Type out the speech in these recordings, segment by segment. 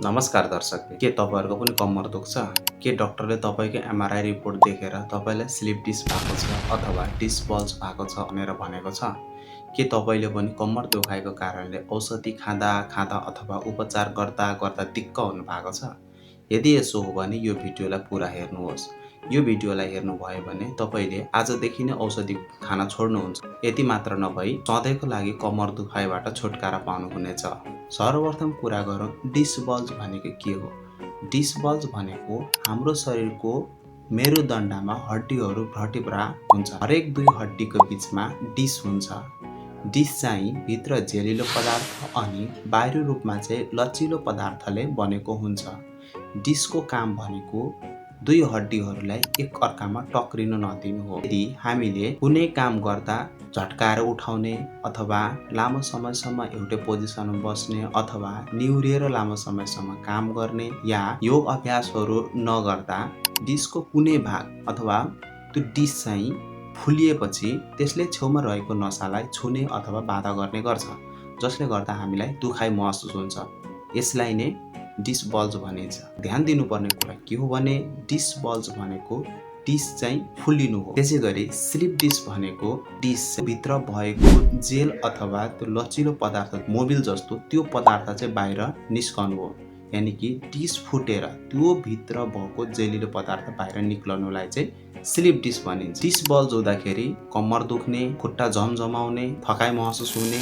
नमस्कार दर्शक, के तपाईहरुको पनि कम्मर दुख्छ? के डाक्टरले तपाईको एमआरआई रिपोर्ट देखेर तपाईलाई स्लिप डिस्क भएको छ अथवा डिस्क बल्ज भएको छ भनेर भनेको छ? के तपाईले पनि कम्मर दुखाइको कारणले औषधि खाँदा खाँदा अथवा उपचार गर्दा गर्दा दिक्क हुनु भएको छ? यदि यसो हो भने यो भिडियोलाई पुरा हेर्नुहोस्। यो भिडियोलाई हेर्नुभयो भने तपाईले आजदेखि नै औषधि खान छोड्नुहुन्छ। यति मात्र नभई सधैँको लागि कम्मर दुखाइबाट छुटकारा पाउनुहुनेछ। सर्वप्रथम कुरा गरौँ डिस्क बल्ज भनेको के हो? डिस्क बल्ज भनेको हाम्रो शरीरको मेरुदण्डमा हड्डीहरू भर्टिब्रा हुन्छ। हरेक दुई हड्डीको बीचमा डिस्क हुन्छ। डिस्क चाहिँ भित्र झेलिलो पदार्थ अनि बाहिरी रूपमा चाहिँ लचिलो पदार्थले बनेको हुन्छ। डिस्कको काम भनेको दुई हड्डीहरूलाई एक अर्कामा टक्रिन नदिनु हो। यदि हामीले कुनै काम गर्दा झट्काएर उठाउने अथवा लामो समयसम्म एउटै पोजिसनमा बस्ने अथवा निहुरिएर लामो समयसम्म काम गर्ने या योग अभ्यासहरू नगर्दा डिस्कको कुनै भाग अथवा त्यो डिस्क चाहिँ फुलिएपछि त्यसले छेउमा रहेको नसालाई छुने अथवा बाधा गर्ने गर्छ, जसले गर्दा हामीलाई दुखाइ महसुस हुन्छ। यसलाई नै डिस्क बल्ज भनिन्छ। ध्यान दिनुपर्ने कुरा के हो भने डिस्क बल्ज भनेको डिस्क चाहिँ फुलिनु हो। त्यसैगरी स्लिप डिस्क भनेको डिस्क भित्र भएको जेल अथवा त्यो लचिलो पदार्थ मोबिल जस्तो त्यो पदार्थ चाहिँ बाहिर निस्कनु हो। यानी कि डिस्क फुटेर त्यो भित्र भएको जेलिलो पदार्थ बाहिर निक्लनुलाई चाहिँ स्लिप डिस्क भनिन्छ। डिस्क बल्ज हुँदाखेरि कम्मर दुख्ने, खुट्टा झमझमाउने, थकाइ महसुस हुने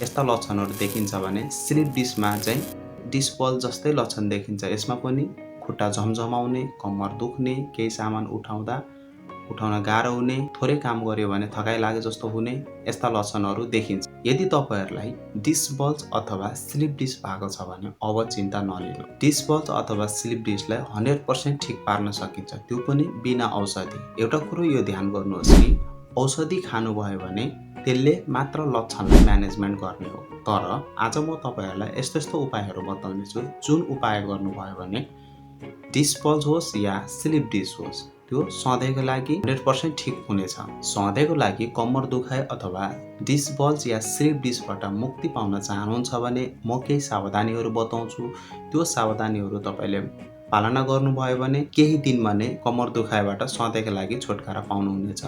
यस्ता लक्षणहरू देखिन्छ भने स्लिप डिस्कमा चाहिँ डिस्क बल्ज जस्तै लक्षण देखिन्छ। यसमा पनि खुट्टा झमझमाउने, कम्मर दुख्ने, केही सामान उठाउन गाह्रो हुने, थोरै काम गर्यो भने थकाइ लागे जस्तो हुने यस्ता लक्षणहरू देखिन्छ। यदि तपाईहरुलाई डिस्क बल्ज अथवा स्लिप डिस्क भएको छ भने अब चिन्ता नलिनु। डिस्क बल्ज अथवा स्लिप डिस्कलाई 100% ठिक पार्न सकिन्छ, त्यो पनि बिना औषधि। एउटा कुरो यो ध्यान गर्नुहोस् कि औषधि खानुभयो भने त्यसले मात्र लक्षणलाई म्यानेजमेन्ट गर्ने हो। तर आज म तपाईहरुलाई यस्तो यस्तो उपायहरू बताउने छु जुन उपाय गर्नुभयो भने डिस्क बल्ज होस् या स्लिप डिस्क होस् त्यो सधैँको लागि 100% ठिक हुनेछ। सधैँको लागि कम्मर दुखाइ अथवा डिस्क बल्ज या स्लिप डिस्कबाट मुक्ति पाउन चाहनुहुन्छ भने म केही सावधानीहरू बताउँछु। त्यो सावधानीहरू तपाईले पालना गर्नुभयो भने केही दिनमा नै कम्मर दुखाइबाट सधैँको लागि छुटकारा पाउनुहुनेछ।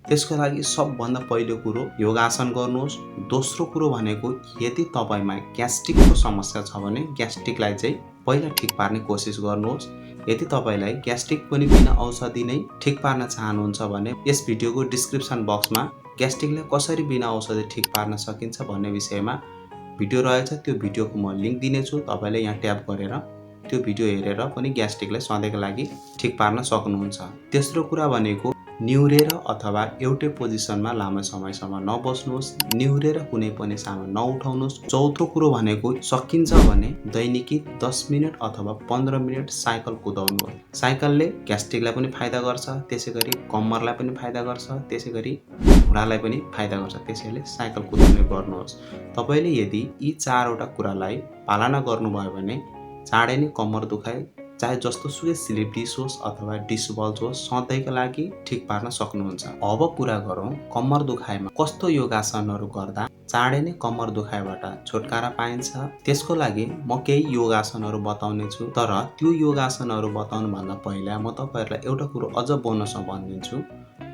त्यसको लागि सबभन्दा पहिलो कुरो योगासन गर्नुहोस्। दोस्रो कुरो भनेको यदि तपाईमा ग्यास्ट्रिकको समस्या छ भने ग्यास्ट्रिकलाई चाहिँ पहिला ठिक पार्ने कोसिस गर्नुहोस्। यदि तपाईलाई ग्यास्ट्रिक पनि बिना औषधि नै ठिक पार्न चाहनुहुन्छ भने यस भिडियोको डिस्क्रिप्सन बक्समा ग्यास्ट्रिकलाई कसरी बिना औषधि ठिक पार्न सकिन्छ भन्ने विषयमा भिडियो रहेछ। त्यो भिडियोको म लिंक दिनेछु। तपाईले यहाँ ट्याप गरेर त्यो भिडियो हेरेर पनि ग्यास्ट्रिकलाई सधैँको लागि ठिक पार्न सक्नुहुन्छ। तेस्रो कुरा भनेको निहुरेर अथवा एउटै पोजिसनमा लामो समयसम्म नबस्नुहोस्, निहुरेर कुनै पनि सामान नउठाउनुहोस्। चौथो कुरो भनेको सकिन्छ भने दैनिकी 10 मिनेट अथवा 15 मिनेट साइकल कुदाउनुहोस्। साइकलले ग्यास्ट्रिकलाई पनि फाइदा गर्छ, त्यसैगरी कम्मरलाई पनि फाइदा गर्छ, त्यसैगरी घुँडालाई पनि फाइदा गर्छ। त्यसैले साइकल कुदाउने गर्नुहोस्। तपाईले यदि यी चारवटा कुरालाई पालना गर्नुभयो भने चाँडै नै कम्मर दुखाइ चाहे जस्तो सुकै स्लिप डिस्क होस् अथवा डिस्क बल्ज होस् सधैँको लागि ठिक पार्न सक्नुहुन्छ। अब कुरा गरौँ कम्मर दुखाइमा कस्तो योगासनहरू गर्दा चाँडै नै कम्मर दुखाइबाट छुटकारा पाइन्छ। त्यसको लागि म केही योगासनहरू बताउने छु। तर त्यो योगासनहरू बताउनु भन्दा पहिला म तपाईहरुलाई एउटा कुरो अझ बोनसमा भनिदिन्छु।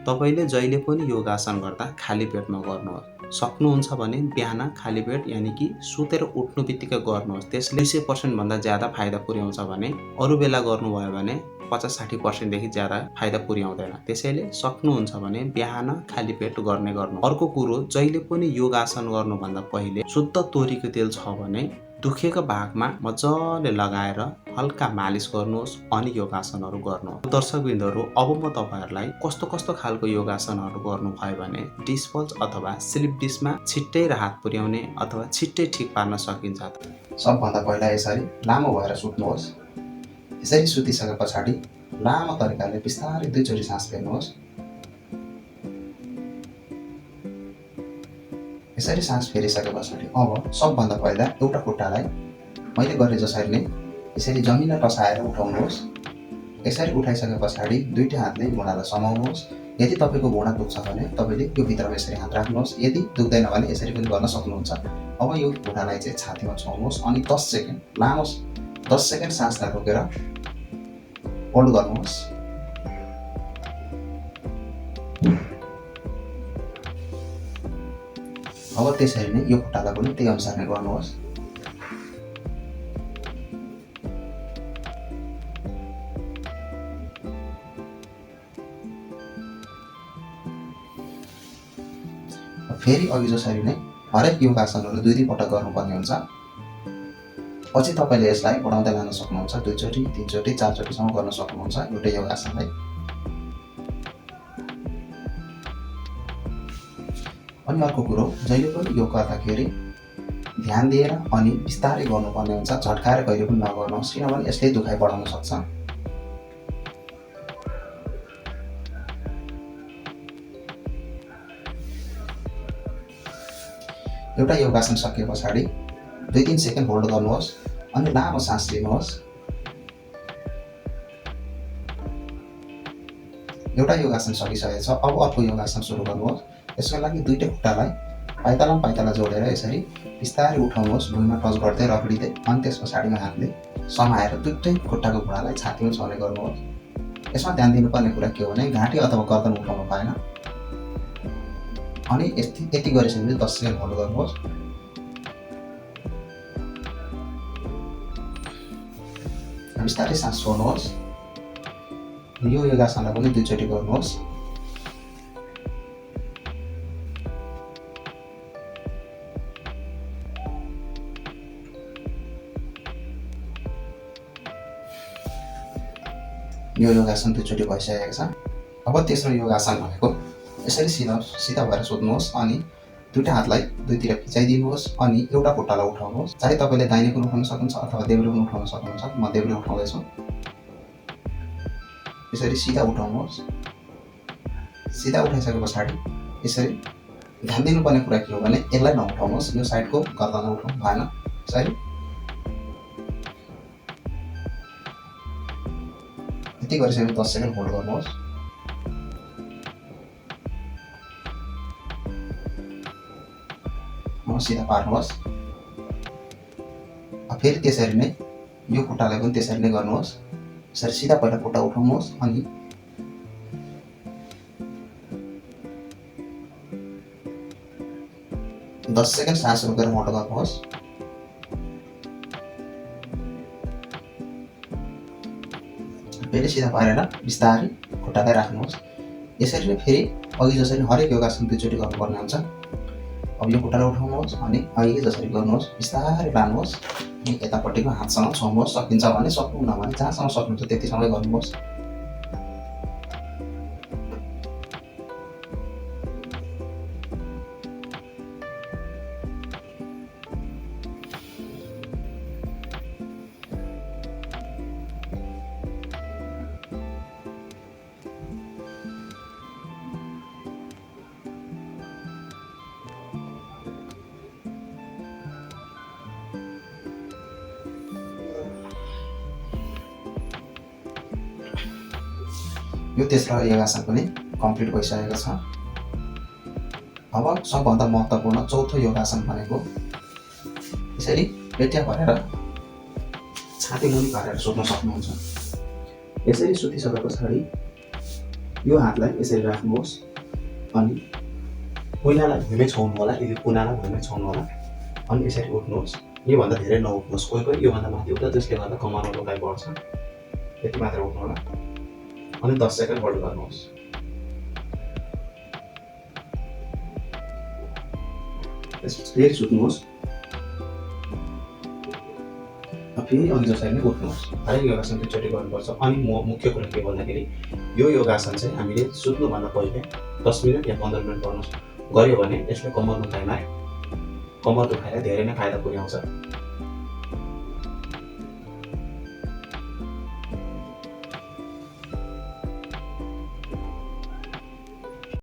तपाईले जहिले पनि योगासन गर्दा खाली पेटमा गर्नुहोस्। सक्नुहुन्छ भने बिहान खाली पेट यानी कि सुतेर उठ्नु बित्तिकै गर्नुहोस्। त्यसले 100% भन्दा ज्यादा फाइदा पुर्याउँछ भने अरु बेला गर्नुभयो भने 50-60% देखि ज्यादा फाइदा पुर्याउँदैन। त्यसैले सक्नुहुन्छ भने बिहान खाली पेट गर्ने गर्नु। अर्को कुरो जहिले पनि योगासन गर्नुभन्दा पहिले शुद्ध तोरीको तेल छ भने दुखेको भागमा मजाले लगाएर हल्का मालिश गर्नुहोस् अनि योगासनहरू गर्नुहोस्। दर्शकबिन्दुहरू अब म तपाईहरुलाई कस्तो कस्तो खालको योगासनहरू गर्नुभयो भने डिस्क बल्ज अथवा स्लिप डिस्कमा छिट्टै राहत पुर्याउने अथवा छिट्टै ठिक पार्न सकिन्छ। सबभन्दा पहिला यसरी लामो भएर सुत्नुहोस्। यसरी सुतिसके पछाडि लामो तरिकाले बिस्तारै 2 चोटी सास फेर्नुहोस्। यसरी सास फेरिसके पछाडि अब सबभन्दा पहिला एउटा खुट्टालाई मैले गरे जसरी नै यसरी जमिनमा टसाएर उठाउनुहोस्। यसरी उठाइसके पछाडि दुईटा हातले घुँडालाई समाउनुहोस्। यदि तपाईको घुँडा दुख्छ भने तपाईले यो भित्रमा यसरी हात राख्नुहोस्। यदि दुख्दैन भने यसरी पनि गर्न सक्नुहुन्छ। अब यो घुँडालाई चाहिँ छातीमा छुवाउनुहोस् अनि 10 सेकेन्ड लामो 10 सेकेन्ड सासलाई रोकेर होल्ड गर्नुहोस्। अब त्यसरी नै यो खुट्टालाई पनि त्यही अनुसार नै गर्नुहोस्। फेरि अघि जसरी नै हरेक योगासनहरू 2-2 पटक गर्नुपर्ने हुन्छ। पछि तपाईँले यसलाई बढाउँदै लान सक्नुहुन्छ, 2 चोटि 3 चोटि 4 चोटिसम्म गर्न सक्नुहुन्छ एउटै योगासनलाई। अनि अर्को कुरो, जहिले पनि योग गर्दाखेरि ध्यान दिएर अनि बिस्तारै गर्नुपर्ने हुन्छ, झट्काएर कहिले पनि नगर्नुहोस्, किनभने यसले दुखाइ बढाउन सक्छ। एउटा योगासन सके पछाडि 2-3 सेकेन्ड होल्ड गर्नुहोस् अनि लामो सास लिनुहोस्। एउटा योगासन सकिसकेको छ, अब अर्को योगासन सुरु गर्नुहोस्। यसको लागि दुईटै खुट्टालाई पाइताला जोडेर यसरी बिस्तारै उठाउनुहोस्, भुइँमा टच गर्दै रगडिँदै, अनि त्यस पछाडिमा हातले समाएर दुईटै खुट्टाको घुँडालाई छातीमा छर्ने गर्नुहोस्। यसमा ध्यान दिनुपर्ने कुरा के हो भने घाँटी अथवा गर्दन उठाउनु भएन। अनि यति गरिसकेपछि 10 सेकेन्ड होल्ड गर्नुहोस्। बिस्तारै सास छोड्नुहोस्। यो योगासनलाई पनि 2 चोटि गर्नुहोस्। यो योगासन 2 चोटि भइसकेको छ। अब तेस्रो योगासन भनेको यसरी सिधा भएर सुत्नुहोस् अनि दुईटा हातलाई दुईतिर फिचाइदिनुहोस् अनि एउटा खुट्टालाई उठाउनुहोस्। चाहे तपाईँले दाहिने पनि उठाउन सक्नुहुन्छ अथवा देब्रे पनि उठाउन सक्नुहुन्छ। म देब्रे उठाउँदैछु। यसरी सिधा उठाउनुहोस्। सिधा उठाइसके पछाडि यसरी ध्यान दिनुपर्ने कुरा के हो भने यसलाई नउठाउनुहोस्, यो साइडको गर्दन उठाउनु भएन। यसरी यति गरिसकेपछि 10 सेकेन्ड होल्ड गर्नुहोस्। सिधा पार्नुहोस्। फेरि त्यसरी नै यो खुट्टालाई पनि त्यसरी नै गर्नुहोस्। यसरी सिधा पहिला खुट्टा उठाउनुहोस् अनि दस सेकेन्ड सास रोकेर होल्ड गर्नुहोस्। फेरि सिधा पारेर बिस्तारै खुट्टालाई राख्नुहोस्। यसरी नै फेरि अघि जसरी हरेक योगासन 2 चोटि गर्नुपर्ने हुन्छ। अब यो खुट्टालाई उठाउनुहोस् अनि अघि जसरी गर्नुहोस्, बिस्तारै लानुहोस् अनि यतापट्टिको हातसँग छोड्नुहोस्। सकिन्छ भने, सक्नुहुन्न भने जहाँसम्म सक्नुहुन्छ त्यतिसम्मै गर्नुहोस्। यो तेस्रो योगासन पनि कम्प्लिट भइसकेको छ। अब सबभन्दा महत्त्वपूर्ण चौथो योगासन भनेको यसरी पेट्या भरेर छाती मुनि पारेर सुत्न सक्नुहुन्छ। यसरी सुतिसके पछाडि यो हातलाई यसरी राख्नुहोस् अनि कुनालाई भुइँमै छाउनु होला, यदि कुनालाई भुइँमै छाउनु होला अनि यसरी उठ्नुहोस्। योभन्दा धेरै नउठ्नुहोस्, कोही योभन्दा माथि उठ्दा त्यसले गर्दा कमरमा दुखाइ बढ्छ। यति मात्र उठ्नु होला अनि 10 सेकेन्ड होल्ड गर्नुहोस्। त्यसपछि फेरि सुत्नुहोस्। फेरि अघि जसरी नै उठ्नुहोस्। हरेक योगासन 2 चोटि गर्नुपर्छ। अनि मुख्य कुरा के भन्दाखेरि यो योगासन चाहिँ हामीले सुत्नुभन्दा पहिले 10 मिनट या 15 मिनट गऱ्यो भने यसले कमर दुखाइलाई धेरै नै फाइदा पुर्याउँछ।